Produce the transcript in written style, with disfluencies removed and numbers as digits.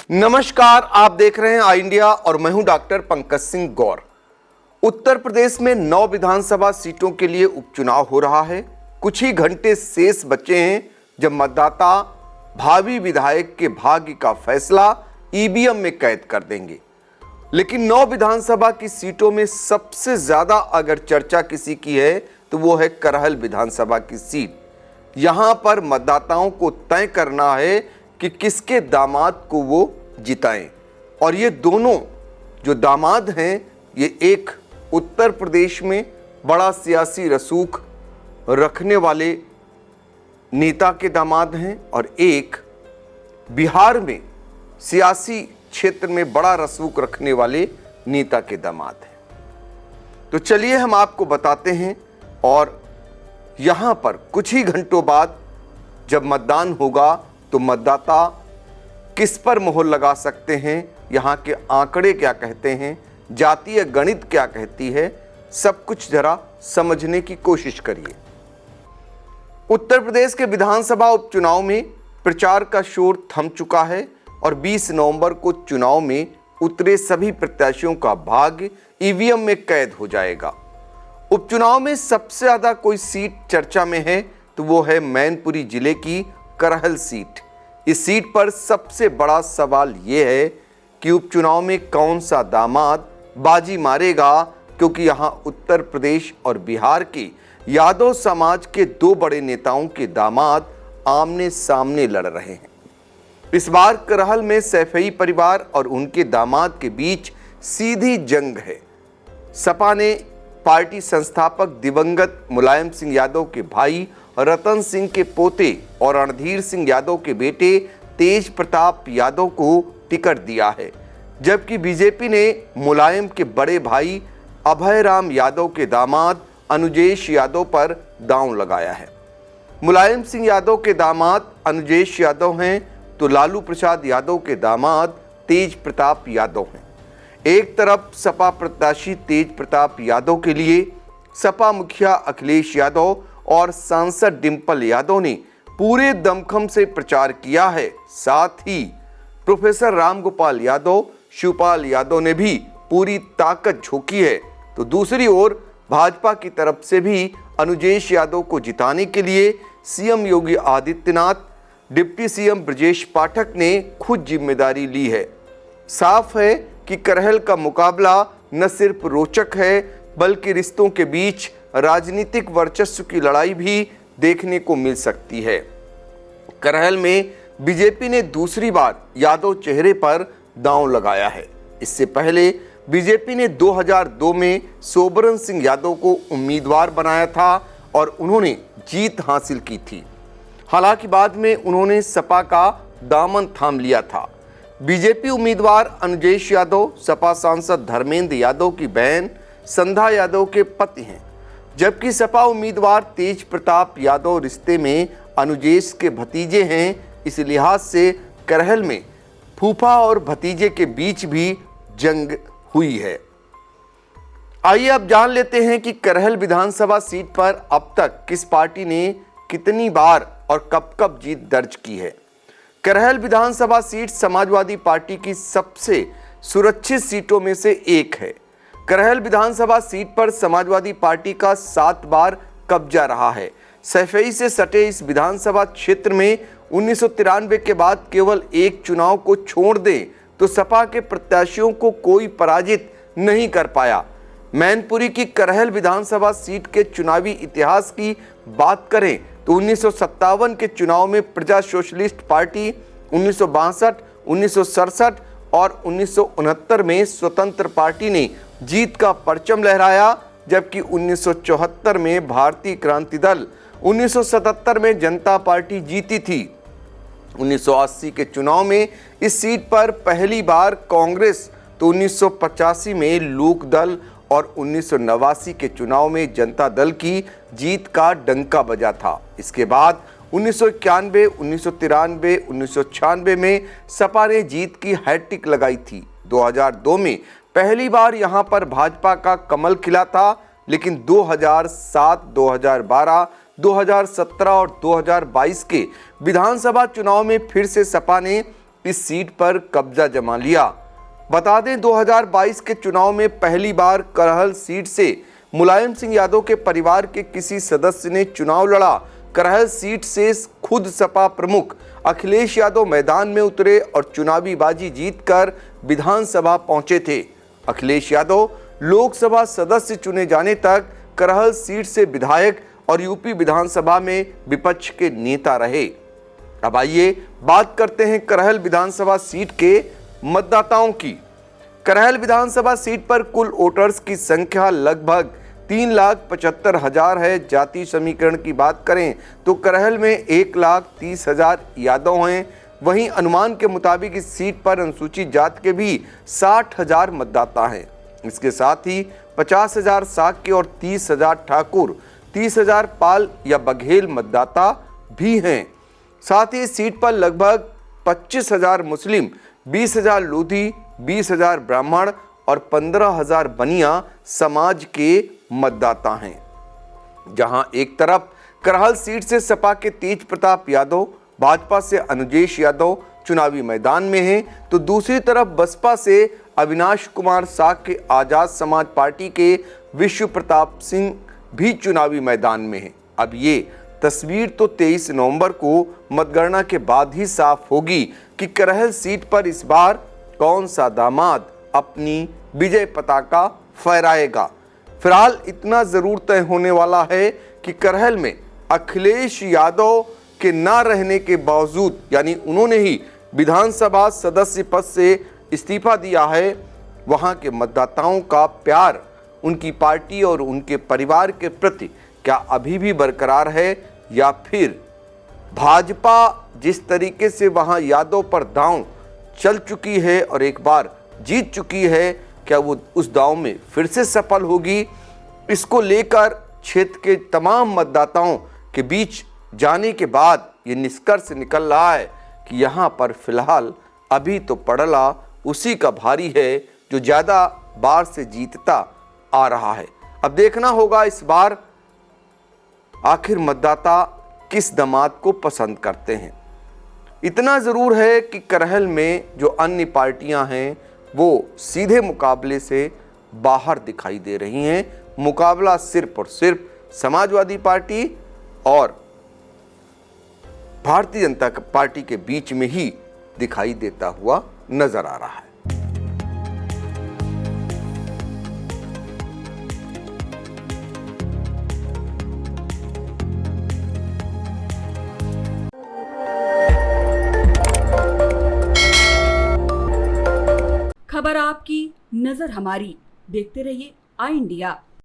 नमस्कार, आप देख रहे हैं आई इंडिया और मैं हूं डॉक्टर पंकज सिंह गौर। उत्तर प्रदेश में 9 विधानसभा सीटों के लिए उपचुनाव हो रहा है। कुछ ही घंटे शेष बचे हैं जब मतदाता भावी विधायक के भाग्य का फैसला ईवीएम में कैद कर देंगे। लेकिन 9 विधानसभा की सीटों में सबसे ज्यादा अगर चर्चा किसी की है तो वो है करहल विधानसभा की सीट। यहां पर मतदाताओं को तय करना है कि किसके दामाद को वो जिताएं। और ये दोनों जो दामाद हैं, ये एक उत्तर प्रदेश में बड़ा सियासी रसूख रखने वाले नेता के दामाद हैं और एक बिहार में सियासी क्षेत्र में बड़ा रसूख रखने वाले नेता के दामाद हैं। तो चलिए हम आपको बताते हैं। और यहाँ पर कुछ ही घंटों बाद जब मतदान होगा तो मतदाता किस पर मोहर लगा सकते हैं, यहाँ के आंकड़े क्या कहते हैं, जातीय गणित क्या कहती है, सब कुछ जरा समझने की कोशिश करिए। उत्तर प्रदेश के विधानसभा उपचुनाव में प्रचार का शोर थम चुका है और 20 नवंबर को चुनाव में उतरे सभी प्रत्याशियों का भाग्य ईवीएम में कैद हो जाएगा। उपचुनाव में सबसे ज्यादा कोई सीट चर्चा में है तो वो है मैनपुरी जिले की करहल सीट। इस सीट पर सबसे बड़ा सवाल यह है कि उपचुनाव में कौन सा दामाद बाजी मारेगा, क्योंकि यहां उत्तर प्रदेश और बिहार के यादव समाज के 2 बड़े नेताओं के दामाद आमने सामने लड़ रहे हैं। इस बार करहल में सैफई परिवार और उनके दामाद के बीच सीधी जंग है। सपा ने पार्टी संस्थापक दिवंगत मुलायम सिंह यादव के भाई रतन सिंह के पोते और रणधीर सिंह यादव के बेटे तेज प्रताप यादव को टिकट दिया है, जबकि बीजेपी ने मुलायम के बड़े भाई अभय राम यादव के दामाद अनुजेश यादव पर दांव लगाया है। मुलायम सिंह यादव के दामाद अनुजेश यादव हैं तो लालू प्रसाद यादव के दामाद तेज प्रताप यादव हैं। एक तरफ सपा प्रत्याशी तेज प्रताप यादव के लिए सपा मुखिया अखिलेश यादव और सांसद डिंपल यादव ने पूरे दमखम से प्रचार किया है। साथ ही प्रोफेसर रामगोपाल यादव, शिवपाल यादव ने भी पूरी ताकत झोंकी है। तो दूसरी ओर भाजपा की तरफ से भी अनुजेश यादव को जिताने के लिए CM Yogi Adityanath, deputy CM Brajesh Pathak ने खुद जिम्मेदारी ली है। साफ है कि करहल का मुकाबला न सिर्फ रोचक है बल्कि रिश्तों के बीच राजनीतिक वर्चस्व की लड़ाई भी देखने को मिल सकती है। करहल में बीजेपी ने दूसरी बार यादव चेहरे पर दांव लगाया है। इससे पहले बीजेपी ने 2002 में सोबरन सिंह यादव को उम्मीदवार बनाया था और उन्होंने जीत हासिल की थी। हालांकि बाद में उन्होंने सपा का दामन थाम लिया था। बीजेपी उम्मीदवार अनुजेश यादव सपा सांसद धर्मेंद्र यादव की बहन संध्या यादव के पति हैं, जबकि सपा उम्मीदवार तेज प्रताप यादव रिश्ते में अनुजेश के भतीजे हैं। इस लिहाज से करहल में फूफा और भतीजे के बीच भी जंग हुई है। आइए अब जान लेते हैं कि करहल विधानसभा सीट पर अब तक किस पार्टी ने कितनी बार और कब कब जीत दर्ज की है। करहल विधानसभा सीट समाजवादी पार्टी की सबसे सुरक्षित सीटों में से एक है। करहल विधानसभा सीट पर समाजवादी पार्टी का 7 बार कब्जा रहा है। सैफई से सटे इस विधानसभा क्षेत्र में 1993 के बाद केवल एक चुनाव को छोड़ दें तो सपा के प्रत्याशियों को कोई पराजित नहीं कर पाया। मैनपुरी की करहल विधानसभा सीट के चुनावी इतिहास की बात करें तो 1957 के चुनाव में प्रजा सोशलिस्ट पार्टी, 1962, 1967 और 1969 में स्वतंत्र पार्टी ने जीत का परचम लहराया, जबकि 1974 में भारतीय क्रांति दल, 1977 में जनता पार्टी जीती थी। 1980 के चुनाव में इस सीट पर पहली बार कांग्रेस तो 1985 में लोक दल और 1989 के चुनाव में जनता दल की जीत का डंका बजा था। इसके बाद 1991, 1993, 1996 में सपा ने जीत की हैट्रिक लगाई थी। 2002 में पहली बार यहां पर भाजपा का कमल खिला था, लेकिन 2007, 2012, 2017 और 2022 के विधानसभा चुनाव में फिर से सपा ने इस सीट पर कब्जा जमा लिया। बता दें 2022 के चुनाव में पहली बार करहल सीट से मुलायम सिंह यादव के परिवार के किसी सदस्य ने चुनाव लड़ा। करहल सीट से खुद सपा प्रमुख अखिलेश यादव मैदान में उतरे और चुनावी बाजी जीतकर विधानसभा पहुंचे थे। अखिलेश यादव लोकसभा सदस्य चुने जाने तक करहल सीट से विधायक और यूपी विधानसभा में विपक्ष के नेता रहे। अब आइए बात करते हैं करहल विधानसभा सीट के मतदाताओं की। करहल विधानसभा सीट पर कुल वोटर्स की संख्या लगभग 3,75,000 है। जाति समीकरण की बात करें तो करहल में 1,30,000 यादव हैं। वहीं अनुमान के मुताबिक इस सीट पर अनुसूचित जाति के भी 60,000 मतदाता हैं। इसके साथ ही 50,000 साक्य और 30,000 ठाकुर, 30,000 पाल या बघेल मतदाता भी हैं। साथ ही इस सीट पर लगभग 25,000 मुस्लिम, 20,000 लोधी, 20,000 ब्राह्मण और 15,000 बनिया समाज के मतदाता हैं। जहां एक तरफ करहल सीट से सपा के तेज प्रताप यादव, भाजपा से अनुजेश यादव चुनावी मैदान में हैं, तो दूसरी तरफ बसपा से अविनाश कुमार साक्य, आजाद समाज पार्टी के विश्व प्रताप सिंह भी चुनावी मैदान में हैं। अब ये तस्वीर तो 23 नवंबर को मतगणना के बाद ही साफ होगी कि करहल सीट पर इस बार कौन सा दामाद अपनी विजय पताका फहराएगा। फिलहाल इतना जरूर तय होने वाला है कि करहल में अखिलेश यादव के ना रहने के बावजूद, यानी उन्होंने ही विधानसभा सदस्य पद से इस्तीफा दिया है, वहां के मतदाताओं का प्यार उनकी पार्टी और उनके परिवार के प्रति क्या अभी भी बरकरार है, या फिर भाजपा जिस तरीके से वहां यादव पर दांव चल चुकी है और एक बार जीत चुकी है, क्या वो उस दांव में फिर से सफल होगी? इसको लेकर क्षेत्र के तमाम मतदाताओं के बीच जाने के बाद ये निष्कर्ष निकल रहा है कि यहाँ पर फिलहाल अभी तो पड़ला उसी का भारी है जो ज़्यादा बार से जीतता आ रहा है। अब देखना होगा इस बार आखिर मतदाता किस दामाद को पसंद करते हैं। इतना ज़रूर है कि करहल में जो अन्य पार्टियां हैं वो सीधे मुकाबले से बाहर दिखाई दे रही हैं। मुकाबला सिर्फ और सिर्फ समाजवादी पार्टी और भारतीय जनता पार्टी के बीच में ही दिखाई देता हुआ नजर आ रहा है। खबर आपकी, नजर हमारी। देखते रहिए आई इंडिया।